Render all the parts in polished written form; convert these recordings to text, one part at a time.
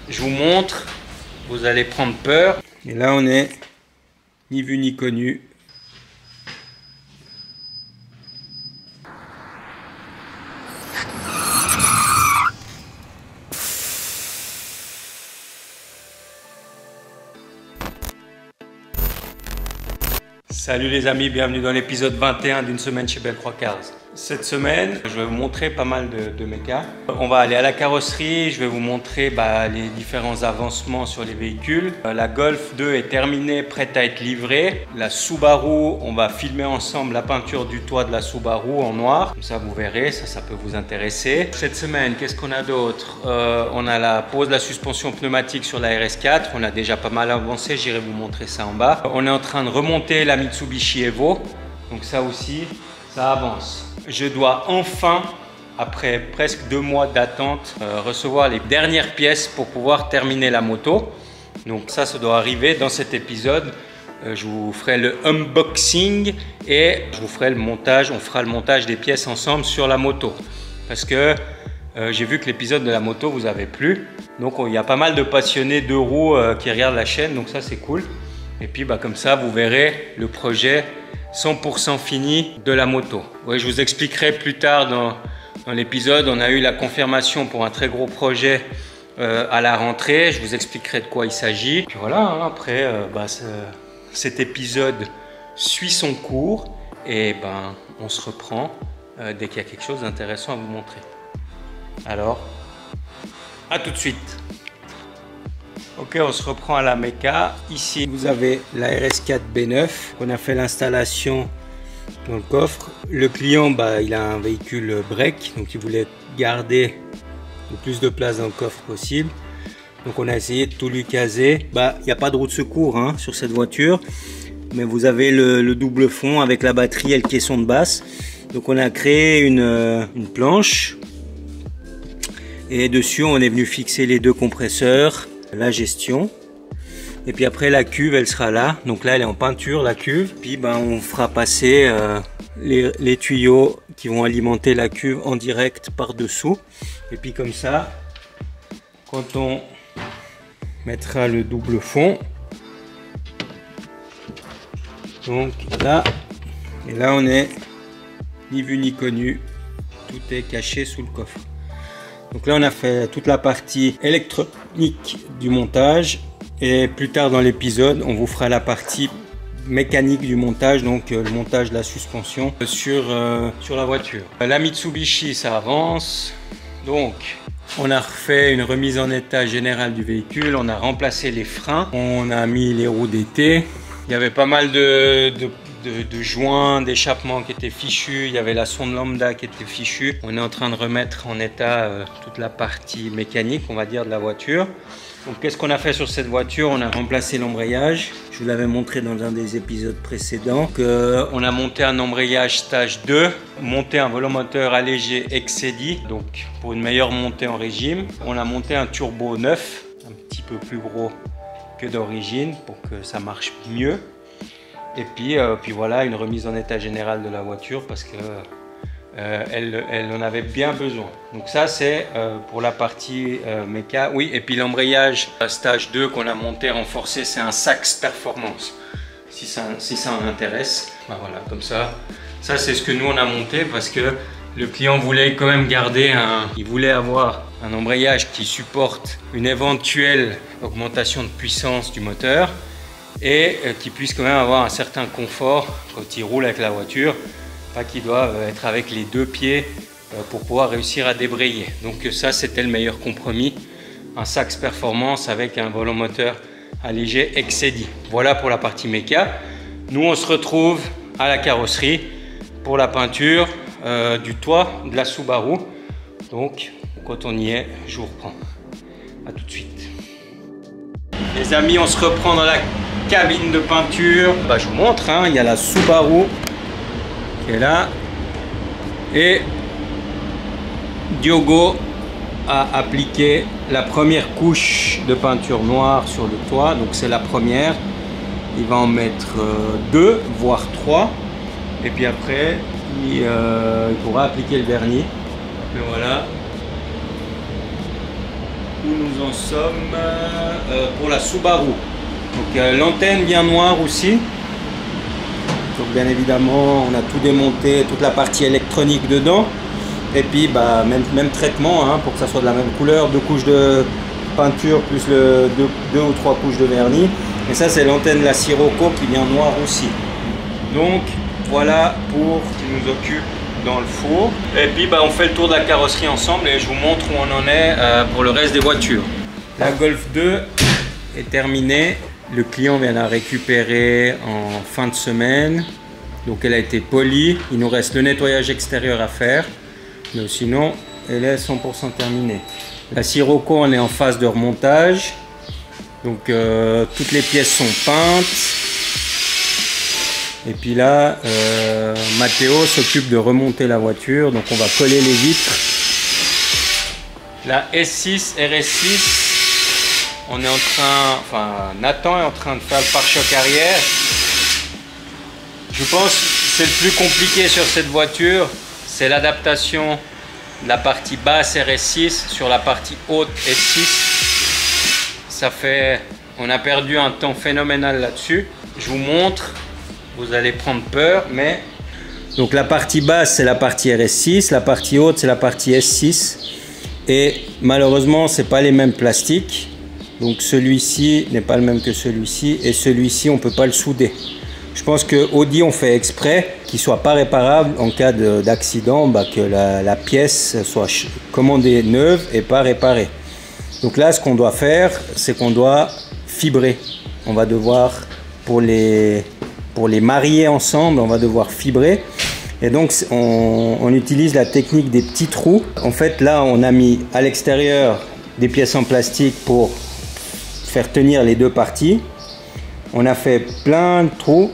Je vous montre, vous allez prendre peur. Et là on est ni vu ni connu. Salut les amis, bienvenue dans l'épisode 21 d'une semaine chez Bellecroix Cars. Cette semaine, je vais vous montrer pas mal de mécas. On va aller à la carrosserie, je vais vous montrer les différents avancements sur les véhicules. La Golf 2 est terminée, prête à être livrée. La Subaru, on va filmer ensemble la peinture du toit de la Subaru en noir. Comme ça vous verrez, ça peut vous intéresser. Cette semaine, qu'est-ce qu'on a d'autre? On a la pose de la suspension pneumatique sur la RS4. On a déjà pas mal avancé, j'irai vous montrer ça en bas. On est en train de remonter la Mitsubishi Evo. Donc ça aussi, ça avance. Je dois enfin, après presque 2 mois d'attente, recevoir les dernières pièces pour pouvoir terminer la moto. Donc ça doit arriver dans cet épisode. Je vous ferai le unboxing et je vous ferai le montage. On fera le montage des pièces ensemble sur la moto. Parce que j'ai vu que l'épisode de la moto vous avait plu. Donc il y a pas mal de passionnés de roues qui regardent la chaîne. Donc ça c'est cool. Et puis comme ça vous verrez le projet 100% fini de la moto. Oui, je vous expliquerai plus tard dans l'épisode. On a eu la confirmation pour un très gros projet à la rentrée. Je vous expliquerai de quoi il s'agit. Puis voilà, hein, après cet épisode suit son cours et on se reprend dès qu'il y a quelque chose d'intéressant à vous montrer. Alors, à tout de suite. Ok, on se reprend à la méca. Ici, vous avez la RS4 B9. On a fait l'installation dans le coffre. Le client, il a un véhicule break, donc il voulait garder le plus de place dans le coffre possible. Donc on a essayé de tout lui caser. Il n'y a pas de roue de secours sur cette voiture, mais vous avez le double fond avec la batterie et le caisson de basse. Donc on a créé une planche et dessus on est venu fixer les 2 compresseurs, la gestion, et puis après la cuve elle sera là. Donc là elle est en peinture, la cuve, puis on fera passer les tuyaux qui vont alimenter la cuve en direct par dessous, et puis comme ça quand on mettra le double fond, donc là, et là on est ni vu ni connu, tout est caché sous le coffre. Donc là on a fait toute la partie électronique du montage, et plus tard dans l'épisode on vous fera la partie mécanique du montage, donc le montage de la suspension sur la voiture. La Mitsubishi ça avance, donc on a refait une remise en état générale du véhicule, on a remplacé les freins, on a mis les roues d'été. Il y avait pas mal de joints, d'échappements qui étaient fichus, il y avait la sonde lambda qui était fichue. On est en train de remettre en état toute la partie mécanique, on va dire, de la voiture. Donc qu'est-ce qu'on a fait sur cette voiture? On a remplacé l'embrayage. Je vous l'avais montré dans un des épisodes précédents. On a monté un embrayage stage 2, monté un velomoteur allégé Excedi, donc pour une meilleure montée en régime. On a monté un turbo neuf, un petit peu plus gros que d'origine pour que ça marche mieux. Et puis voilà, une remise en état général de la voiture parce que elle en avait bien besoin. Donc ça c'est pour la partie méca. Oui, et puis l'embrayage stage 2 qu'on a monté renforcé, c'est un Sachs Performance. Si ça en intéresse, voilà, comme ça. Ça c'est ce que nous on a monté parce que le client voulait quand même garder il voulait avoir un embrayage qui supporte une éventuelle augmentation de puissance du moteur et qui puisse quand même avoir un certain confort quand il roule avec la voiture, pas qu'il doit être avec les 2 pieds pour pouvoir réussir à débrayer. Donc ça c'était le meilleur compromis, un Sachs Performance avec un velomoteur allégé Excedi. Voilà pour la partie méca. Nous on se retrouve à la carrosserie pour la peinture du toit de la Subaru. Donc quand on y est, je vous reprends. A tout de suite. Les amis, on se reprend dans la cabine de peinture. Je vous montre, il y a la Subaru qui est là. Et Diogo a appliqué la première couche de peinture noire sur le toit. Donc c'est la première. Il va en mettre 2, voire 3. Et puis après, il pourra appliquer le vernis. Mais voilà. où nous en sommes pour la Subaru. Donc l'antenne bien noire aussi. Donc bien évidemment on a tout démonté, toute la partie électronique dedans. Et puis bah, même traitement hein, pour que ça soit de la même couleur, 2 couches de peinture plus deux ou 3 couches de vernis. Et ça c'est l'antenne de la Sirocco qui vient noire aussi. Donc voilà pour ce qui nous occupe dans le four. Et puis bah, on fait le tour de la carrosserie ensemble et je vous montre où on en est pour le reste des voitures. La Golf 2 est terminée. Le client vient la récupérer en fin de semaine. Donc elle a été polie. Il nous reste le nettoyage extérieur à faire. Mais sinon, elle est 100% terminée. La Sirocco, on est en phase de remontage. Donc toutes les pièces sont peintes. Et puis là, Matteo s'occupe de remonter la voiture. Donc on va coller les vitres. La S6, RS6, on est en train, enfin Nathan est en train de faire le pare-choc arrière. Je pense que c'est le plus compliqué sur cette voiture. C'est l'adaptation de la partie basse RS6 sur la partie haute S6. Ça fait, on a perdu un temps phénoménal là-dessus. Je vous montre, vous allez prendre peur, mais donc la partie basse c'est la partie RS6, la partie haute c'est la partie S6. Et malheureusement c'est pas les mêmes plastiques. Donc celui-ci n'est pas le même que celui-ci et celui-ci on peut pas le souder. Je pense que Audi ont fait exprès qu'il ne soit pas réparable en cas d'accident, bah, que la pièce soit commandée neuve et pas réparée. Donc là, ce qu'on doit faire, c'est qu'on doit fibrer. On va devoir, pour les marier ensemble, on va devoir fibrer. Et donc, on utilise la technique des petits trous. En fait, là, on a mis à l'extérieur des pièces en plastique pour faire tenir les deux parties. On a fait plein de trous.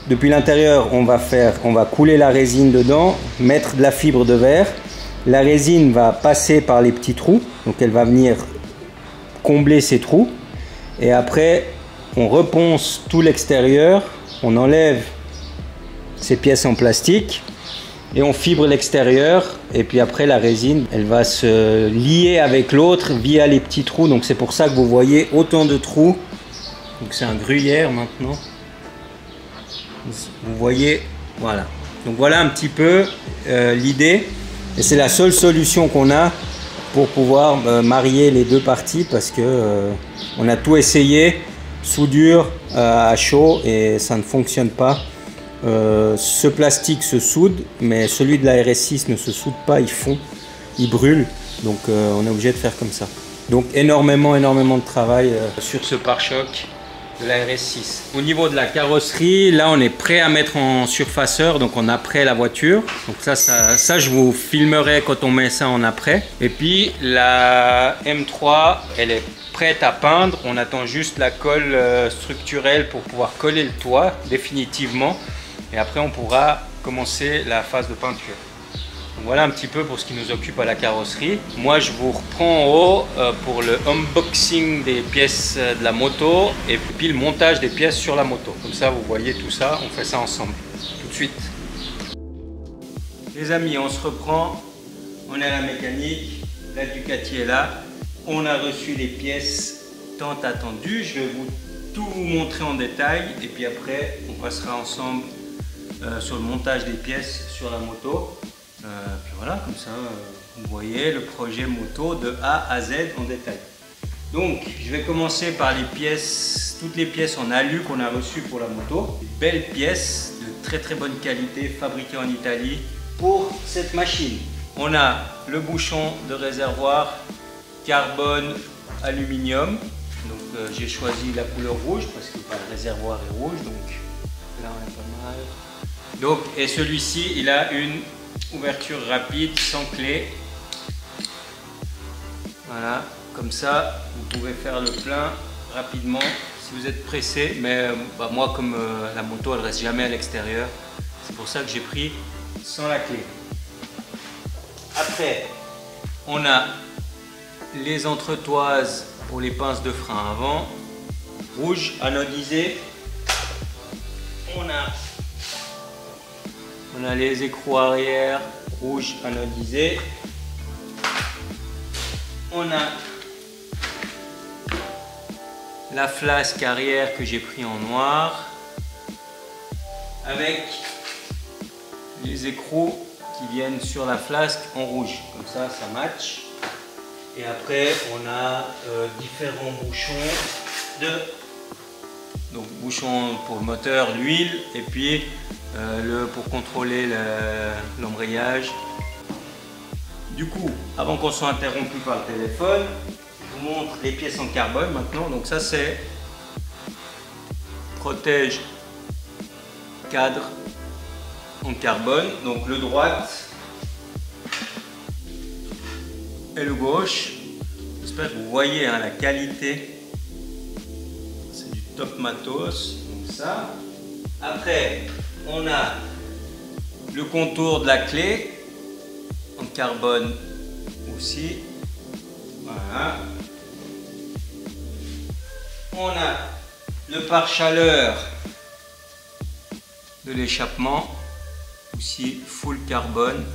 Depuis l'intérieur, on va couler la résine dedans, mettre de la fibre de verre. La résine va passer par les petits trous, donc elle va venir combler ces trous. Et après, on reponce tout l'extérieur, on enlève ces pièces en plastique et on fibre l'extérieur. Et puis après, la résine, elle va se lier avec l'autre via les petits trous. Donc c'est pour ça que vous voyez autant de trous. Donc c'est un gruyère maintenant. Vous voyez, voilà. Donc voilà un petit peu l'idée. Et c'est la seule solution qu'on a pour pouvoir marier les deux parties parce que on a tout essayé, soudure à chaud et ça ne fonctionne pas. Ce plastique se soude, mais celui de la RS6 ne se soude pas, il fond, il brûle. Donc on est obligé de faire comme ça. Donc énormément de travail sur ce pare-choc de la RS6. Au niveau de la carrosserie, là on est prêt à mettre en surfaceur, donc en après la voiture. Donc ça je vous filmerai quand on met ça en après. Et puis la M3, elle est prête à peindre. On attend juste la colle structurelle pour pouvoir coller le toit définitivement. Et après on pourra commencer la phase de peinture. Donc voilà un petit peu pour ce qui nous occupe à la carrosserie. Moi je vous reprends en haut pour le unboxing des pièces de la moto et puis le montage des pièces sur la moto. Comme ça vous voyez tout ça, on fait ça ensemble. Tout de suite. Les amis, on se reprend. On est à la mécanique. La Ducati est là. On a reçu les pièces tant attendues. Je vais tout vous montrer en détail et puis après on passera ensemble sur le montage des pièces sur la moto. Puis voilà, comme ça vous voyez le projet moto de A à Z en détail. Donc je vais commencer par les pièces, toutes les pièces en alu qu'on a reçues pour la moto. Des belles pièces de très bonne qualité fabriquées en Italie pour cette machine. On a le bouchon de réservoir carbone aluminium. Donc j'ai choisi la couleur rouge parce que le réservoir est rouge, donc là on est pas mal. Donc, et celui-ci il a une ouverture rapide sans clé. Voilà, comme ça vous pouvez faire le plein rapidement si vous êtes pressé. Mais moi comme la moto elle reste jamais à l'extérieur, c'est pour ça que j'ai pris sans la clé. Après on a les entretoises pour les pinces de frein avant, rouge anodisé. On a les écrous arrière rouge anodisé. On a la flasque arrière que j'ai pris en noir avec les écrous qui viennent sur la flasque en rouge. Comme ça match. Et après, on a différents bouchons donc bouchon pour le moteur, l'huile et puis pour contrôler l'embrayage. Du coup, avant qu'on soit interrompu par le téléphone, je vous montre les pièces en carbone maintenant. Donc ça c'est protège cadre en carbone. Donc le droite et le gauche. J'espère que vous voyez la qualité. C'est du top matos. Donc ça. Après, on a le contour de la clé en carbone aussi. Voilà. On a le pare-chaleur de l'échappement aussi full carbone.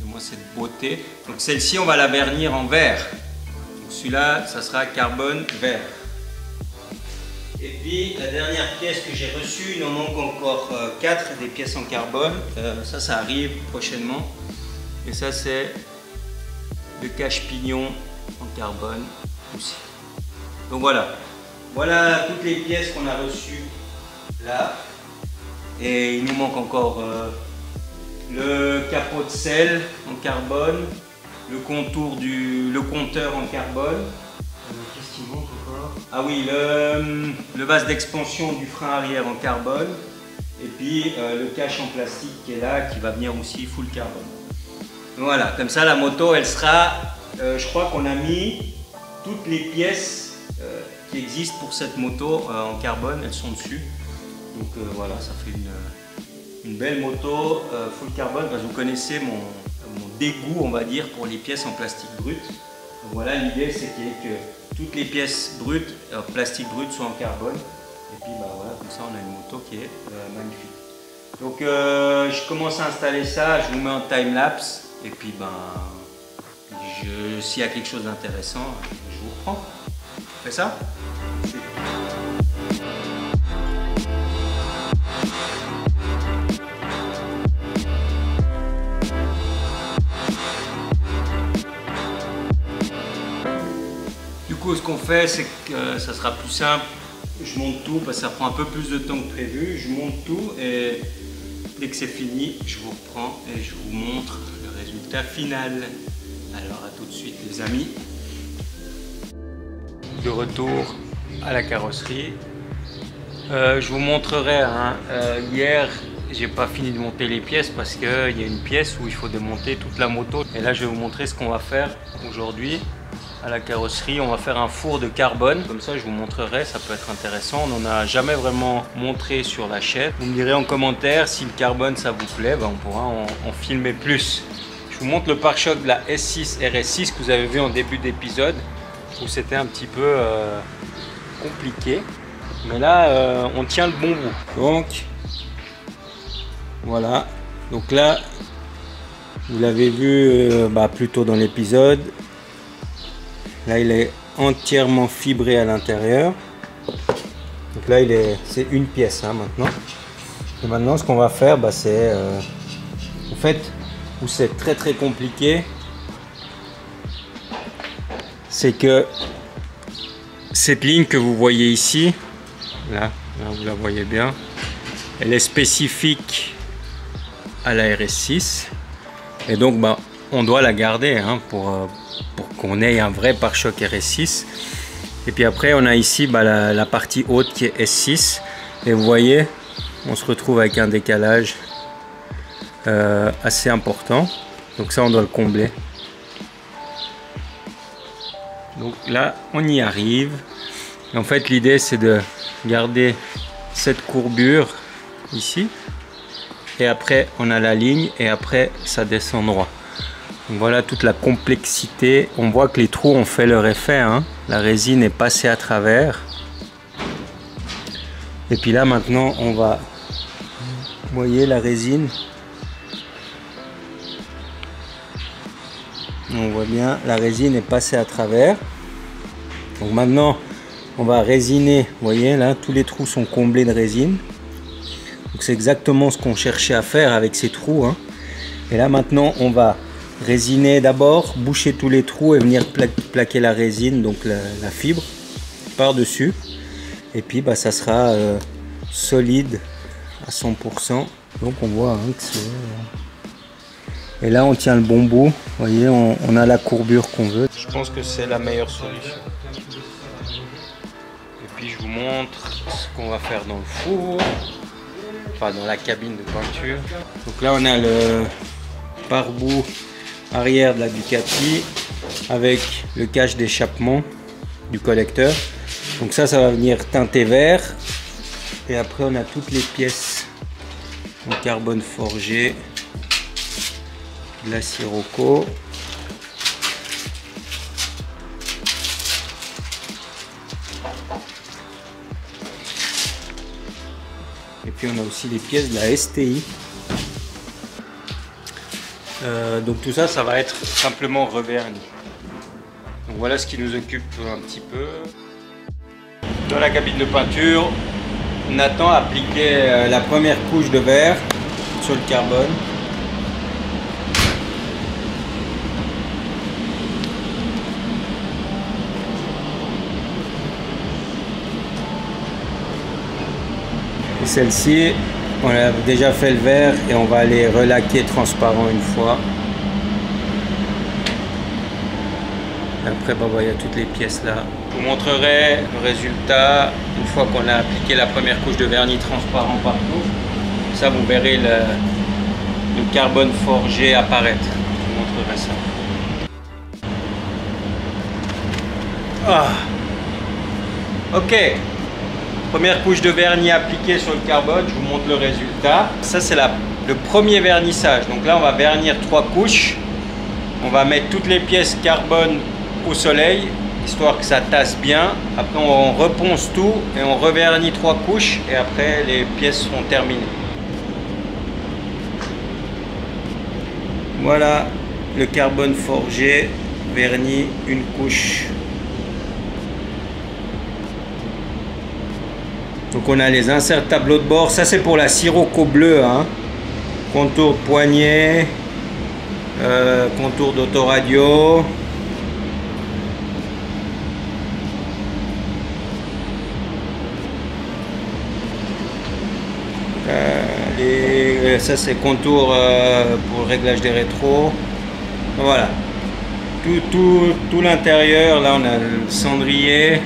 Et moi cette beauté. Donc celle-ci on va la vernir en vert. Donc celui-là ça sera carbone vert. Et puis la dernière pièce que j'ai reçue, il en manque encore 4 des pièces en carbone. Ça arrive prochainement. Et ça c'est le cache-pignon en carbone aussi. Donc voilà toutes les pièces qu'on a reçues là. Et il nous manque encore le capot de selle en carbone, le compteur en carbone. Qu'est-ce qu'il manque encore? Ah oui, le vase d'expansion du frein arrière en carbone. Et puis le cache en plastique qui est là, qui va venir aussi full carbone. Donc voilà, comme ça la moto elle sera, je crois qu'on a mis toutes les pièces qui existent pour cette moto en carbone, elles sont dessus. Donc voilà, ça fait une belle moto full carbone. Parce que vous connaissez mon dégoût, on va dire, pour les pièces en plastique brut. Donc voilà, l'idée c'est que toutes les pièces brutes, plastique brut, soient en carbone. Et puis voilà, comme ça on a une moto qui est magnifique. Donc je commence à installer ça, je vous mets en time-lapse. Et puis s'il y a quelque chose d'intéressant, je vous reprends. On fait ça? Du coup, ce qu'on fait, c'est que ça sera plus simple. Je monte tout parce que ça prend un peu plus de temps que prévu. Je monte tout et dès que c'est fini, je vous reprends et je vous montre le résultat final. Alors à tout de suite les amis. De retour à la carrosserie. Je vous montrerai, hier j'ai pas fini de monter les pièces parce qu'il y a une pièce où il faut démonter toute la moto. Et là je vais vous montrer ce qu'on va faire aujourd'hui à la carrosserie. On va faire un four de carbone, comme ça je vous montrerai, ça peut être intéressant. On n'en a jamais vraiment montré sur la chaîne. Vous me direz en commentaire si le carbone ça vous plaît, on pourra en filmer plus. Je vous montre le pare-choc de la S6 RS6 que vous avez vu en début d'épisode où c'était un petit peu compliqué, mais là on tient le bon bout. Donc voilà, donc là vous l'avez vu plus tôt dans l'épisode. Là il est entièrement fibré à l'intérieur. Donc là c'est une pièce maintenant. Et maintenant ce qu'on va faire c'est en fait où c'est très compliqué, c'est que cette ligne que vous voyez ici, là vous la voyez bien, elle est spécifique à la RS6 et donc on doit la garder pour qu'on ait un vrai pare-choc RS6. Et puis après on a ici la partie haute qui est S6 et vous voyez on se retrouve avec un décalage assez important, donc ça on doit le combler. Donc là on y arrive. Et en fait l'idée c'est de garder cette courbure ici et après on a la ligne et après ça descend droit. Donc voilà toute la complexité. On voit que les trous ont fait leur effet, la résine est passée à travers. Et puis là maintenant on va, vous voyez la résine, on voit bien la résine est passée à travers. Donc maintenant on va résiner. Vous voyez là, tous les trous sont comblés de résine. Donc c'est exactement ce qu'on cherchait à faire avec ces trous, hein. Et là maintenant on va résiner d'abord, boucher tous les trous et venir plaquer la résine, donc la fibre par dessus. Et puis bah, ça sera solide à 100%. Donc on voit, hein, que c'est... Et là on tient le bon bout. Vous voyez, on a la courbure qu'on veut. Je pense que c'est la meilleure solution. Et puis je vous montre ce qu'on va faire dans le four. Enfin dans la cabine de peinture. Donc là on a le pare-boue arrière de la Ducati avec le cache d'échappement du collecteur. Donc ça va venir teinter vert. Et après on a toutes les pièces en carbone forgé, de la Sirocco. Et puis on a aussi les pièces de la STI. Donc tout ça, ça va être simplement reverni. Donc voilà ce qui nous occupe un petit peu. Dans la cabine de peinture, Nathan a appliqué la première couche de verre sur le carbone. Et celle-ci, on a déjà fait le verre et on va aller relaquer transparent une fois. Après, bah, il y a toutes les pièces là. Je vous montrerai le résultat une fois qu'on a appliqué la première couche de vernis transparent partout. Ça, vous verrez le carbone forgé apparaître. Je vous montrerai ça. Ah. Ok. Première couche de vernis appliquée sur le carbone. Je vous montre le résultat. Ça, c'est le premier vernissage. Donc là, on va vernir 3 couches. On va mettre toutes les pièces carbone au soleil, histoire que ça tasse bien. Après on reponce tout et on revernit 3 couches et après les pièces seront terminées. Voilà le carbone forgé verni une couche. Donc on a les inserts tableau de bord. Ça c'est pour la Sirocco bleue, hein. Contour de poignet, contour d'autoradio. Ça c'est contour pour le réglage des rétros. Voilà, tout l'intérieur. Là on a le cendrier,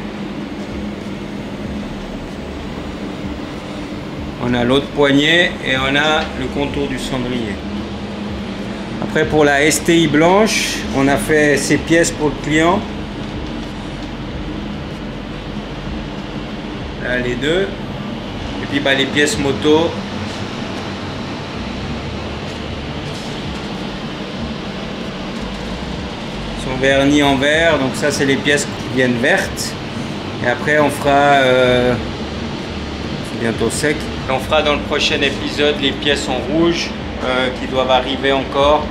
on a l'autre poignet et on a le contour du cendrier. Après pour la STI blanche, on a fait ces pièces pour le client. Là les deux. Et puis bah, les pièces moto. Sont vernies en vert, donc ça c'est les pièces qui viennent vertes. Et après on fera, c'est bientôt sec, on fera dans le prochain épisode les pièces en rouge qui doivent arriver encore.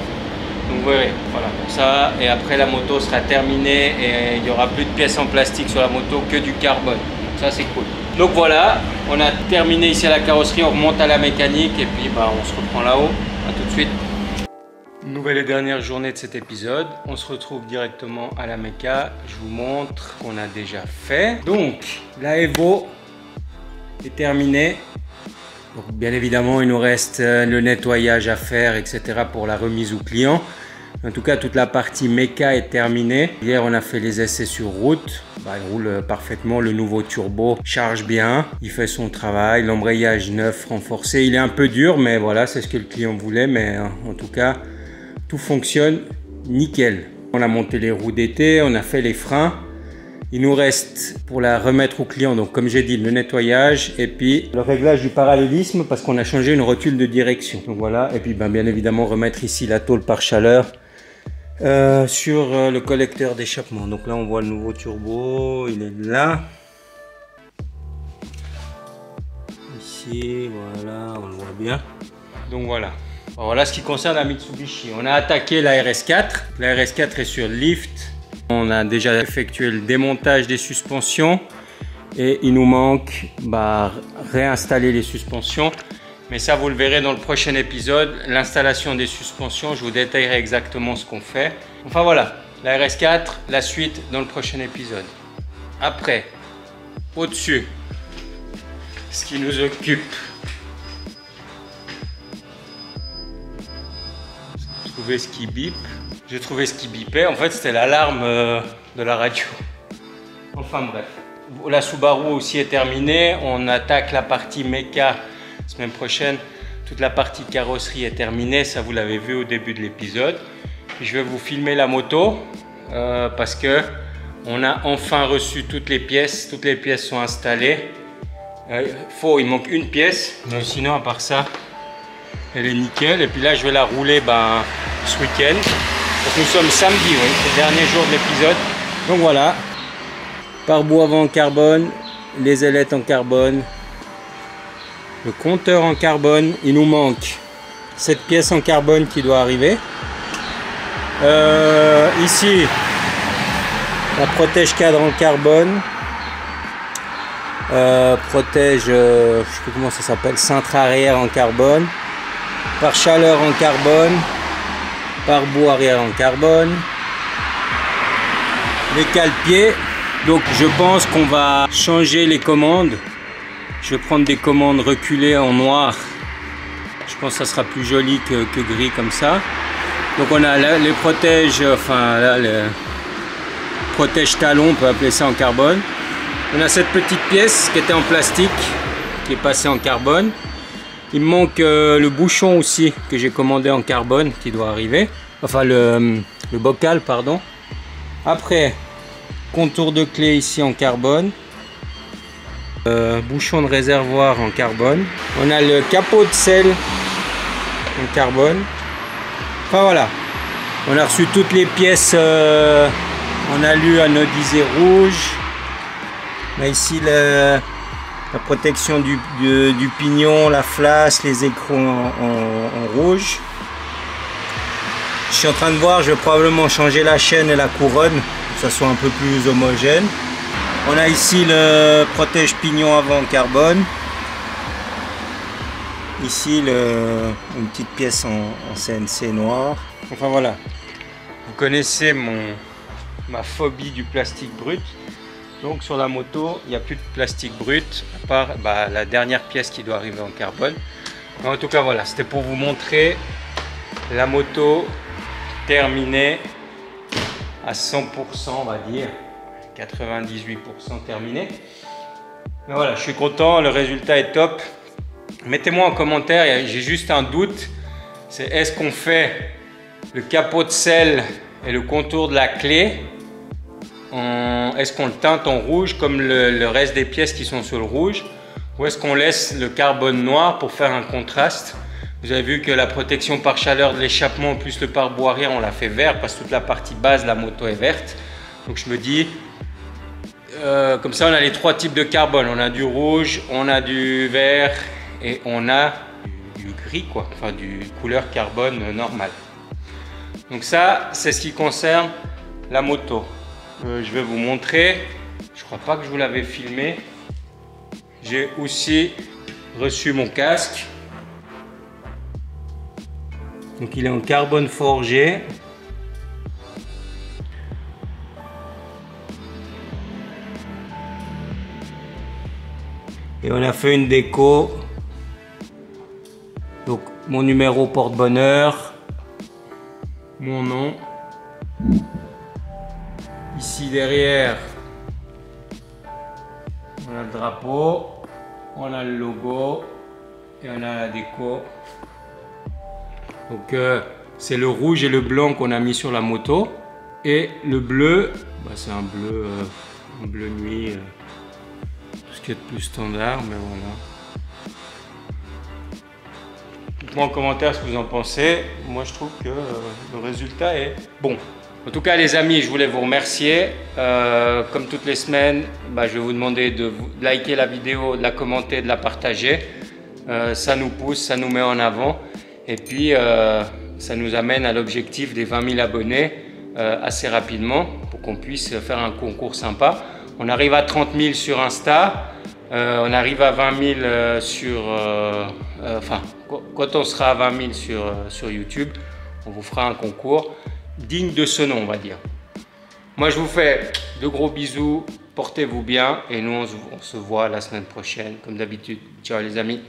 Donc vous verrez, voilà, pour ça. Et après la moto sera terminée et il n'y aura plus de pièces en plastique sur la moto, que du carbone. Donc ça c'est cool. Donc voilà, on a terminé ici à la carrosserie, on remonte à la mécanique et puis bah, on se reprend là-haut. A tout de suite. Nouvelle et dernière journée de cet épisode. On se retrouve directement à la méca. Je vous montre ce qu'on a déjà fait. Donc la Evo est terminée. Donc, bien évidemment, il nous reste le nettoyage à faire, etc. pour la remise au client. En tout cas, toute la partie méca est terminée. Hier, on a fait les essais sur route. Bah, il roule parfaitement. Le nouveau turbo charge bien. Il fait son travail. L'embrayage neuf renforcé. Il est un peu dur, mais voilà, c'est ce que le client voulait. Mais en tout cas, tout fonctionne nickel. On a monté les roues d'été. On a fait les freins. Il nous reste pour la remettre au client, donc comme j'ai dit, le nettoyage et puis le réglage du parallélisme parce qu'on a changé une rotule de direction. Donc voilà, et puis bien évidemment remettre ici la tôle par chaleur sur le collecteur d'échappement. Donc là on voit le nouveau turbo, il est là. Ici, voilà, on le voit bien. Donc voilà. Voilà ce qui concerne la Mitsubishi. On a attaqué la RS4. La RS4 est sur lift. On a déjà effectué le démontage des suspensions. Et il nous manque réinstaller les suspensions. Mais ça, vous le verrez dans le prochain épisode. L'installation des suspensions, je vous détaillerai exactement ce qu'on fait. Enfin voilà, la RS4, la suite dans le prochain épisode. Après, au-dessus, ce qui nous occupe. J'ai trouvé ce qui bip. J'ai trouvé ce qui bipait. En fait, c'était l'alarme de la radio. Enfin bref. La Subaru aussi est terminée. On attaque la partie méca semaine prochaine. Toute la partie carrosserie est terminée. Ça, vous l'avez vu au début de l'épisode. Je vais vous filmer la moto parce que on a enfin reçu toutes les pièces. Toutes les pièces sont installées. Il manque une pièce. Mais sinon, à part ça, elle est nickel. Et puis là, je vais la rouler ce week-end. Nous sommes samedi, oui, c'est le dernier jour de l'épisode. Donc voilà, pare-boue avant en carbone, les ailettes en carbone, le compteur en carbone. Il nous manque cette pièce en carbone qui doit arriver. Ici, la protège cadre en carbone, protège, je sais plus comment ça s'appelle, cintre arrière en carbone, pare-chaleur en carbone. Pare-boue arrière en carbone, les cale-pieds. Donc je pense qu'on va changer les commandes. Je vais prendre des commandes reculées en noir. Je pense que ça sera plus joli que gris comme ça. Donc on a les protèges, enfin là, les protège talons, on peut appeler ça en carbone. On a cette petite pièce qui était en plastique, qui est passée en carbone. Il me manque le bouchon aussi que j'ai commandé en carbone qui doit arriver. Enfin le bocal, pardon. Après, contour de clé ici en carbone. Bouchon de réservoir en carbone. On a le capot de selle en carbone. Enfin voilà. On a reçu toutes les pièces en alu anodisé rouge. On a ici la protection du pignon, la flasque, les écrans en rouge. Je suis en train de voir, je vais probablement changer la chaîne et la couronne, pour que ça soit un peu plus homogène. On a ici le protège pignon avant en carbone. Ici une petite pièce en CNC noir. Enfin voilà. Vous connaissez ma phobie du plastique brut. Donc sur la moto, il n'y a plus de plastique brut, à part la dernière pièce qui doit arriver en carbone. Mais en tout cas voilà, c'était pour vous montrer la moto terminée à 100%, on va dire, 98% terminée. Mais voilà, je suis content, le résultat est top. Mettez-moi en commentaire, j'ai juste un doute, c'est est-ce qu'on fait le capot de selle et le contour de la clé, est-ce qu'on le teinte en rouge comme le reste des pièces qui sont sur le rouge, ou est-ce qu'on laisse le carbone noir pour faire un contraste? Vous avez vu que la protection par chaleur de l'échappement plus le pare-boue arrière, on l'a fait vert parce que toute la partie base de la moto est verte. Donc je me dis, comme ça on a les trois types de carbone, on a du rouge, on a du vert et on a du gris quoi, enfin du couleur carbone normale. Donc ça c'est ce qui concerne la moto. Je vais vous montrer, je crois pas que je vous l'avais filmé. J'ai aussi reçu mon casque. Donc il est en carbone forgé. Et on a fait une déco. Donc mon numéro porte-bonheur, mon nom. Ici derrière, on a le drapeau, on a le logo et on a la déco. Donc c'est le rouge et le blanc qu'on a mis sur la moto. Et le bleu, c'est un bleu nuit, tout ce qui est de plus standard, mais voilà. Dites-moi en commentaire ce que vous en pensez. Moi je trouve que le résultat est bon. En tout cas les amis, je voulais vous remercier. Comme toutes les semaines, je vais vous demander de liker la vidéo, de la commenter, de la partager. Ça nous pousse, ça nous met en avant. Et puis ça nous amène à l'objectif des 20 000 abonnés assez rapidement pour qu'on puisse faire un concours sympa. On arrive à 30 000 sur Insta, on arrive à 20 000 sur... enfin, quand on sera à 20 000 sur YouTube, on vous fera un concours digne de ce nom, on va dire. Moi, je vous fais de gros bisous, portez-vous bien et nous, on se voit la semaine prochaine, comme d'habitude. Ciao les amis.